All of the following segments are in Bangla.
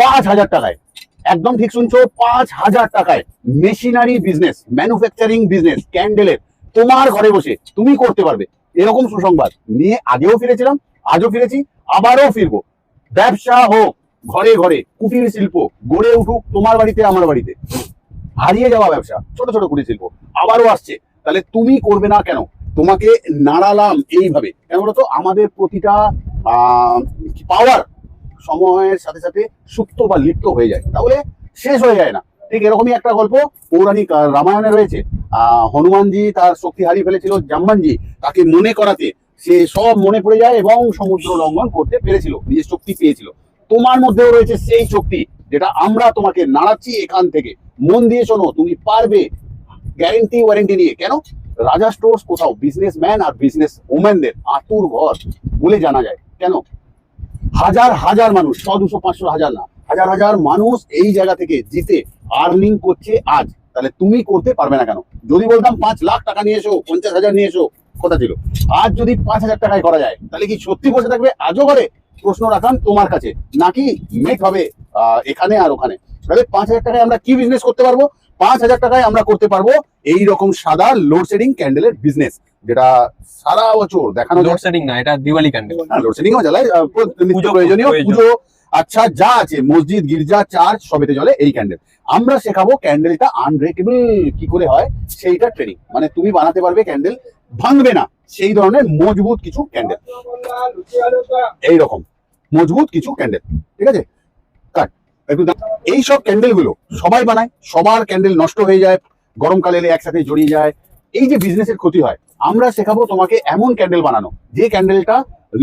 5,000 টাকায়, একদম ঠিক শুনছো, 5,000 টাকায় মেশিনারি বিজনেস, ম্যানুফ্যাকচারিং বিজনেস ক্যান্ডেলের তোমার ঘরে বসে তুমি করতে পারবে। এরকম সুসংবাদ নিয়ে আগেও ফিরেছিলাম, আজও ফিরেছি, আবারও ফিরবো। ব্যবসা হোক, ঘরে ঘরে কুটির শিল্প গড়ে উঠুক, তোমার বাড়িতে আমার বাড়িতে। হারিয়ে যাওয়া ব্যবসা, ছোট ছোট কুটির শিল্প আবারও আসছে। তাহলে তুমি করবে না কেন? তোমাকে নাড়ালাম এইভাবে কেন বলতো? আমাদের প্রতিটা পাওয়ার সময়ের সাথে সাথে সুপ্ত বা লিপ্ত হয়ে যায়, তাহলে শেষ হয়ে যায় না। ঠিক এরকমই একটা গল্প পৌরাণিক রামায়ণে রয়েছে। হনুমানজি তার শক্তি হারিয়ে ফেলেছিল, জাম্বানজি তাকে মনে করাতে সে সব মনে পড়ে যায় এবং সমুদ্র লঙ্ঘন করতে পেরেছিল, নিজের শক্তি পেয়েছিল। তোমার মধ্যেও রয়েছে সেই শক্তি, যেটা আমরা তোমাকে নাড়াচ্ছি এখান থেকে। মন দিয়ে শোনো, তুমি পারবে, গ্যারেন্টি ওয়ারেন্টি নিয়ে। কেন? রাজা স্টোর্স কোথাও বিজনেসম্যান আর বিজনেস ওম্যানদের আতুর ঘর বলে জানা যায়। কেন? হাজার হাজার মানুষ, 100, 200, 500, হাজার না, হাজার হাজার মানুষ এই জায়গা থেকে জিতে আর্নিং করছে আজ। তাহলে তুমি করতে পারবে না কেন? যদি বলতাম 5 লাখ টাকা নিয়ে এসো, 50,000 নিয়ে এসো, কথা ছিল। আজ যদি 5,000 টাকায় করা যায়, তাহলে কি সত্যি বসে থাকবে আজও করে? প্রশ্ন রাখান তোমার কাছে, নাকি মেক হবে এখানে আর ওখানে? তাহলে 5,000 টাকায় আমরা কি বিজনেস করতে পারবো? 5,000 টাকায় আমরা করতে পারবো এই রকম সাদা লোডশেডিং ক্যান্ডেলের বিজনেস, যেটা সারা বছর দেখানো যায়। লোডশেডিং না, এটা দিওয়ালি ক্যান্ডেল। লোডশেডিং ও জ্বালায়, নিত্য প্রয়োজনীয় পুজো আচ্ছা যা আছে, মসজিদ, গির্জা, চার্চ সবেতে জ্বলে এই ক্যান্ডেল। আমরা শেখাবো ক্যান্ডেলটা আনব্রেকেবল কি করে হয়, সেইটা ট্রেনিং। মানে তুমি বানাতে পারবে ক্যান্ডেল, ভাঙবে না, সেই ধরনের মজবুত কিছু ক্যান্ডেল, এইরকম মজবুত কিছু ক্যান্ডেল। ঠিক আছে, কাট একটু। এইসব ক্যান্ডেল গুলো সবাই বানায়, সবার ক্যান্ডেল নষ্ট হয়ে যায়, গরমকালে এলে একসাথে জড়িয়ে যায়, এই যে বিজনেসের ক্ষতি হয়। আমরা শেখাবো তোমাকে এমন ক্যান্ডেল বানানো, যে ক্যান্ডেলটা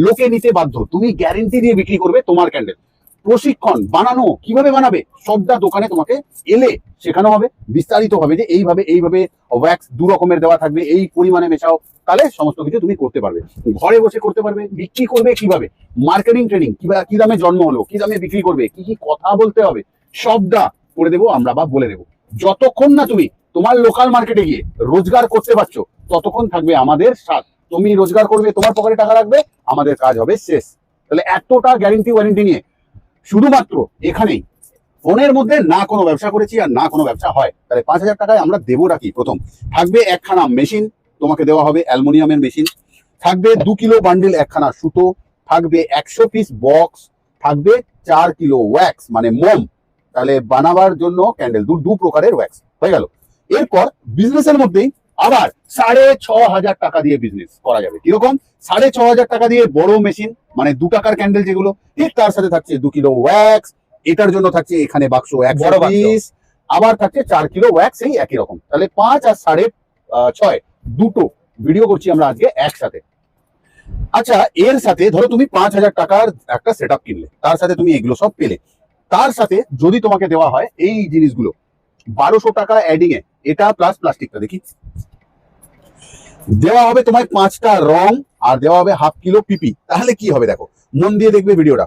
লোকে নিতে বাধ্য, তুমি গ্যারেন্টি দিয়ে বিক্রি করবে তোমার ক্যান্ডেল। প্রশিক্ষণ, বানানো কিভাবে বানাবে সবটা দোকানে তোমাকে এলে শেখানো হবে, বিস্তারিত হবে যে এইভাবে এইভাবে ওয়্যাক্স 2 রকমের দেওয়া থাকবে, এই পরিমাণে মেশাও, তাহলে সমস্ত কিছু তুমি করতে পারবে। ঘরে বসে করতে পারবে। বিক্রি করবে কিভাবে, মার্কেটিং ট্রেনিং, কিভাবে, কি দামে জন্ম হলো, কি দামে বিক্রি করবে, কি কি কথা বলতে হবে, সবটা করে দেবো আমরা বা বলে দেবো। যতক্ষণ না তুমি তোমার লোকাল মার্কেটে গিয়ে রোজগার করতে পারছো, ততক্ষণ থাকবে আমাদের সাথ। তুমি রোজগার করবে, তোমার পকেটে টাকা রাখবে, আমাদের কাজ হবে শেষ। তাহলে এতটা গ্যারেন্টি ওয়ারেন্টি নিয়ে শুধুমাত্র এখানেই ফোনের মধ্যে না কোনো ব্যবসা করেছি আর না কোনো ব্যবসা হয়। তাহলে 5,000 টাকায় আমরা দেবো রাখি। প্রথম থাকবে একখানা মেশিন, তোমাকে দেওয়া হবে অ্যালুমিনিয়ামের মেশিন, থাকবে 2 কিলো বান্ডিল একখানা সুতো, থাকবে 100 পিস বক্স, থাকবে 4 কিলো ওয়্যাক্স মানে মোম। তাহলে বানাবার জন্য ক্যান্ডেল দু প্রকারের ওয়্যাক্স হয়ে গেল। এরপর বিজনেসের মধ্যেই আবার 6,500 টাকা দিয়ে বিজনেস করা যাবে। কিরকম? 6,500 টাকা দিয়ে বড় মেশিন, মানে 2 টাকার ক্যান্ডেল যেগুলো, ঠিক তার সাথে থাকছে 2 কিলো ওয়্যাক্স, এটার জন্য থাকছে এখানে বাক্স 100 পিস, আবার থাকছে 4 কিলো ওয়্যাক্স, এই একই রকম। তাহলে 5 আর 6.5 দুটো ভিডিও করছি আমরা আজকে একসাথে। আচ্ছা, এর সাথে ধরো তুমি 5,000 টাকার একটা সেট আপ কিনলে, তার সাথে তুমি এগুলো সব পেলে। তার সাথে যদি তোমাকে দেওয়া হয় এই জিনিসগুলো 1,200 টাকা অ্যাডিং এ, এটা প্লাস প্লাস্টিকটা দেখি, দেওয়া হবে তোমায় 5টা রং, আর দেওয়া হবে 1/2 কিলো পিপি। তাহলে কি হবে দেখো, মন দিয়ে দেখবে ভিডিওটা।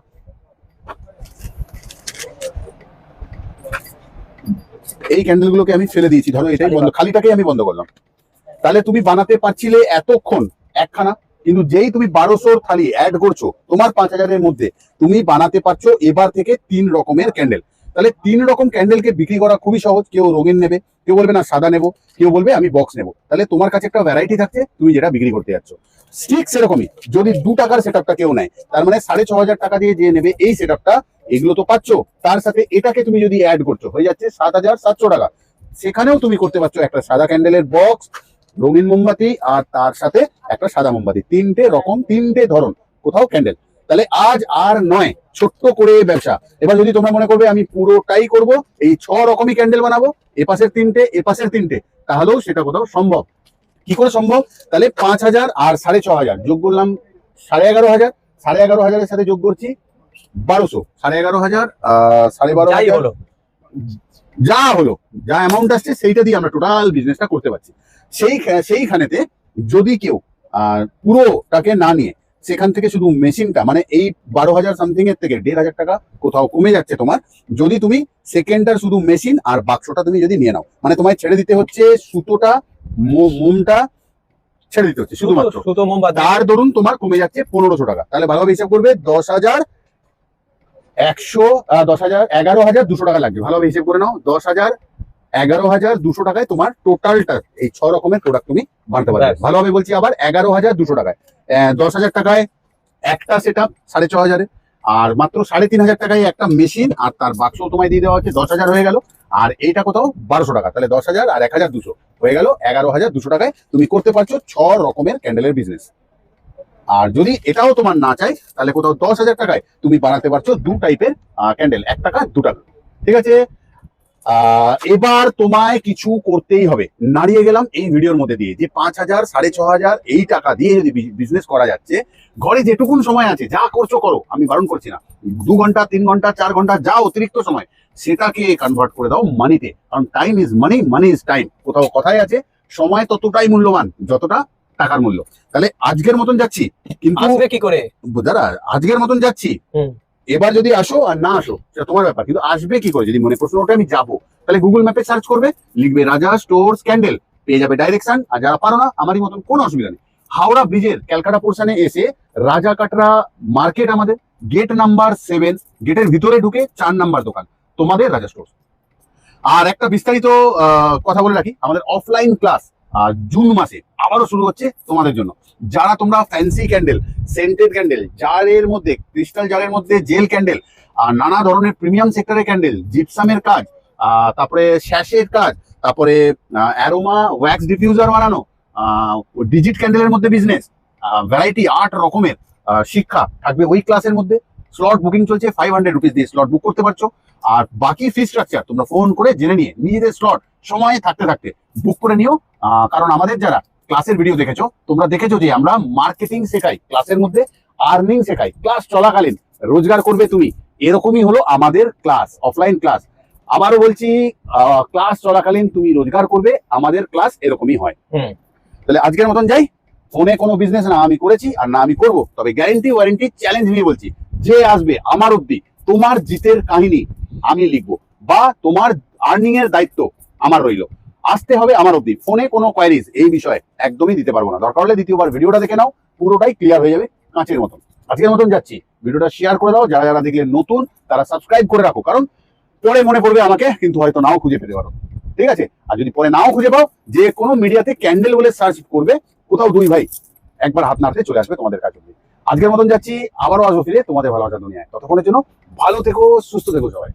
এই ক্যান্ডেলগুলোকে আমি ফেলে দিয়েছি, ধরো এটাই বন্ধ, খালিটাকে আমি বন্ধ করলাম। তাহলে তুমি বানাতে পারছিলে এতক্ষণ একখানা, কিন্তু যেই তুমি 1,200 থালি অ্যাড করছো তোমার 5,000-এর মধ্যে, তুমি বানাতে পারছো এবার থেকে 3 রকমের ক্যান্ডেল। তাহলে 3 রকম ক্যান্ডেলকে বিক্রি করা খুবই সহজ। কেউ রঙিন নেবে, কেউ বলবে না সাদা নেবো, কেউ বলবে আমি বক্স নেবো। তাহলে তোমার কাছে একটা ভ্যারাইটি থাকছে, তুমি যেটা বিক্রি করতে যাচ্ছ। ঠিক সেরকমই যদি 2 টাকার সেট আপটা কেউ নেয়, তার মানে 6,500 টাকা দিয়ে যে নেবে এই সেট আপটা, এগুলো তো পাচ্ছ, তার সাথে এটাকে তুমি যদি অ্যাড করছো হয়ে যাচ্ছে 7,700 টাকা। সেখানেও তুমি করতে পারছো একটা সাদা ক্যান্ডেলের বক্স, রঙিন মোমবাতি, আর তার সাথে একটা সাদা মোমবাতি, 3টে রকম, 3টে ধরন কোথাও ক্যান্ডেল। তাহলে আজ আর নয়, ছোট্ট করে ব্যবসা। এবার যদি তোমরা মনে করবে আমি পুরোটাই করব, এই 6 রকমই ক্যান্ডেল বানাবো, এপাশের 3টে এপাশের 3টে, তাহলেও সেটা কোথাও সম্ভব। কি করে সম্ভব? তাহলে 5,000 আর 6,500 যোগ করলাম 11,500, 11,500-এর সাথে যোগ করছি 1,200, 11,500 12,500 যা হলো, যা অ্যামাউন্ট আসছে সেইটা দিয়ে আমরা টোটাল বিজনেসটা করতে পারছি। সেইখানেতে যদি কেউ পুরোটাকে না নিয়ে সেখান থেকে শুধু মেশিনটা, মানে এই 12,000 সামথিং এর থেকে 1,500 টাকা কোথাও কমে যাচ্ছে তোমার, যদি তুমি সেকেন্ডটার শুধু মেশিন আর বাক্সটা তুমি যদি নিয়ে নাও, মানে তোমায় ছেড়ে দিতে হচ্ছে সুতোটা, মোমটা ছেড়ে দিতে হচ্ছে শুধুমাত্র, তার দরুন তোমার কমে যাচ্ছে 1,500 টাকা। তাহলে ভালোভাবে হিসাব করবে, 10,000 11,200 টাকা লাগবে, ভালোভাবে হিসেব করে নাও। 11,200 টাকায় তোমার টোটালটা এই 6 রকমের প্রোডাক্ট তুমি বানাতে পারবে। ব্যাস। ভালোভাবে বলছি আবার, 11,200 টাকায় 10,000 টাকায় একটা সেট আপ 6,500, আর মাত্র 3,500 টাকায় একটা মেশিন আর তার বাক্স তোমায় দিয়ে দেওয়া হচ্ছে, 10,000 হয়ে গেল। আর এইটা কোথাও 1,200 টাকা, তাহলে 10,000 আর 1,200 হয়ে গেল 11,200 টাকায় তুমি করতে পারছো 6 রকমের ক্যান্ডেলের বিজনেস। আর যদি এটাও তোমার না চাই, তাহলে কোথাও 10,000 টাকায় তুমি বানাতে পারছো 2 টাইপের ক্যান্ডেল, 1 টাকা 2 টাকা। ঠিক আছে, এবার তোমায় কিছু করতেই হবে। নাড়িয়ে গেলাম এই ভিডিওর মধ্যে দিয়ে যে 5,000 6,500 এই টাকা দিয়ে যদি বিজনেস করা যাচ্ছে, ঘরে যেটুকুন সময় আছে যা করছো করো, আমি বারণ করছি না। 2 ঘন্টা 3 ঘন্টা 4 ঘন্টা যা অতিরিক্ত সময়, সেটাকে কনভার্ট করে দাও মানিতে, কারণ time is money, money is time. কোথাও কথাই আছে, সময় ততটাই মূল্যবান যতটা টাকার মূল্য। তাহলে আজকের মতন যাচ্ছি, কিন্তু আসবে কি করে? দাদা আজকের মতন যাচ্ছি, এবার যদি আসো আর না আসো সেটা তোমার ব্যাপার, কিন্তু আসবে কি করে যদি মনে প্রশ্ন ওঠে আমি যাবো, তাহলে গুগল ম্যাপে সার্চ করবে, লিখবে রাজা স্টোরস ক্যান্ডেল, পেয়ে যাবে ডাইরেকশন। আর যারা পারো না, আমারই মতন কোনো অসুবিধা নেই, হাওড়া ব্রিজের ক্যালকাটা পোর্শনে এসে রাজা কাটরা মার্কেট, আমাদের গেট নাম্বার 7, গেটের ভিতরে ঢুকে 4 নাম্বার দোকান তোমাদের রাজা স্টোরস। আর একটা বিস্তারিত কথা বলে রাখি, আমাদের অফলাইন ক্লাস জুন মাসে আবারও শুরু হচ্ছে তোমাদের জন্য। যারা তোমরা ফ্যান্সি ক্যান্ডেল, সেন্টেড ক্যান্ডেল, জারের মধ্যে ক্রিস্টাল জারের মধ্যে জেল ক্যান্ডেল, নানা ধরনের প্রিমিয়াম সেক্টরের ক্যান্ডেল, জিপসামের কাজ, তারপরে শ্যাশের কাজ, তারপরে অ্যারোমা ওয়্যাক্স ডিফিউজার বানানো, ডিজিট ক্যান্ডেলের মধ্যে বিজনেস, ভ্যারাইটি 8 রকমের শিক্ষা থাকবে ওই ক্লাসের মধ্যে। স্লট বুকিং চলছে, 500 রুপিস দিয়ে স্লট বুক করতে পারছো। আর বাকি ফি স্ট্রাকচার তোমরা ফোন করে জেনে নিয়ে নিজেদের স্লট সময় থাকতে থাকতে বুক করে নিও। কারণ আমাদের যারা ক্লাসের ভিডিও দেখেছো, তোমরা দেখেছো যে আমরা মার্কেটিং শেখাই, ক্লাসের মধ্যে আর্নিং শেখাই, ক্লাস চলাকালীন রোজগার করবে তুমি, এরকমই হলো আমাদের ক্লাস, অফলাইন ক্লাস। আবারও বলছি, ক্লাস চলাকালীন তুমি রোজগার করবে, আমাদের ক্লাস এরকমই হয়। তাহলে আজকের মতন যাই। ফোনে কোনো বিজনেস না আমি করেছি আর না আমি করব, তবে গ্যারেন্টি ওয়ারেন্টি চ্যালেঞ্জ নিয়ে বলছি, যে আসবে আমার অব্দি তোমার জিতের কাহিনী আমি লিখবো, বা তোমার আর্নিং এর দায়িত্ব আমার রইলো। আসতে হবে আমার অব্দি, ফোনে কোনো কোয়ারিজ এই বিষয়ে একদমই দিতে পারবো না। দরকার হলে দ্বিতীয়বার ভিডিওটা দেখে নাও, পুরোটাই ক্লিয়ার হয়ে যাবে কাঁচের মতন। আজকের মতন যাচ্ছি, ভিডিওটা শেয়ার করে দাও, যারা যারা দেখলে নতুন তারা সাবস্ক্রাইব করে রাখো, কারণ পরে মনে পড়বে আমাকে, কিন্তু হয়তো নাও খুঁজে পেতে পারো। ঠিক আছে, আর যদি পরে নাও খুঁজে পাও, যে কোনো মিডিয়াতে ক্যান্ডেল বলে সার্চ করবে, কোথাও 2 ভাই একবার হাত নাড়তে চলে আসবে তোমাদের কাছে। আজকের মতন যাচ্ছি, আবারও আসবো ফিরে তোমাদের ভালোবাসা দুনিয়ায়। ততক্ষণের জন্য ভালো থেকো, সুস্থ থেকো সবাই।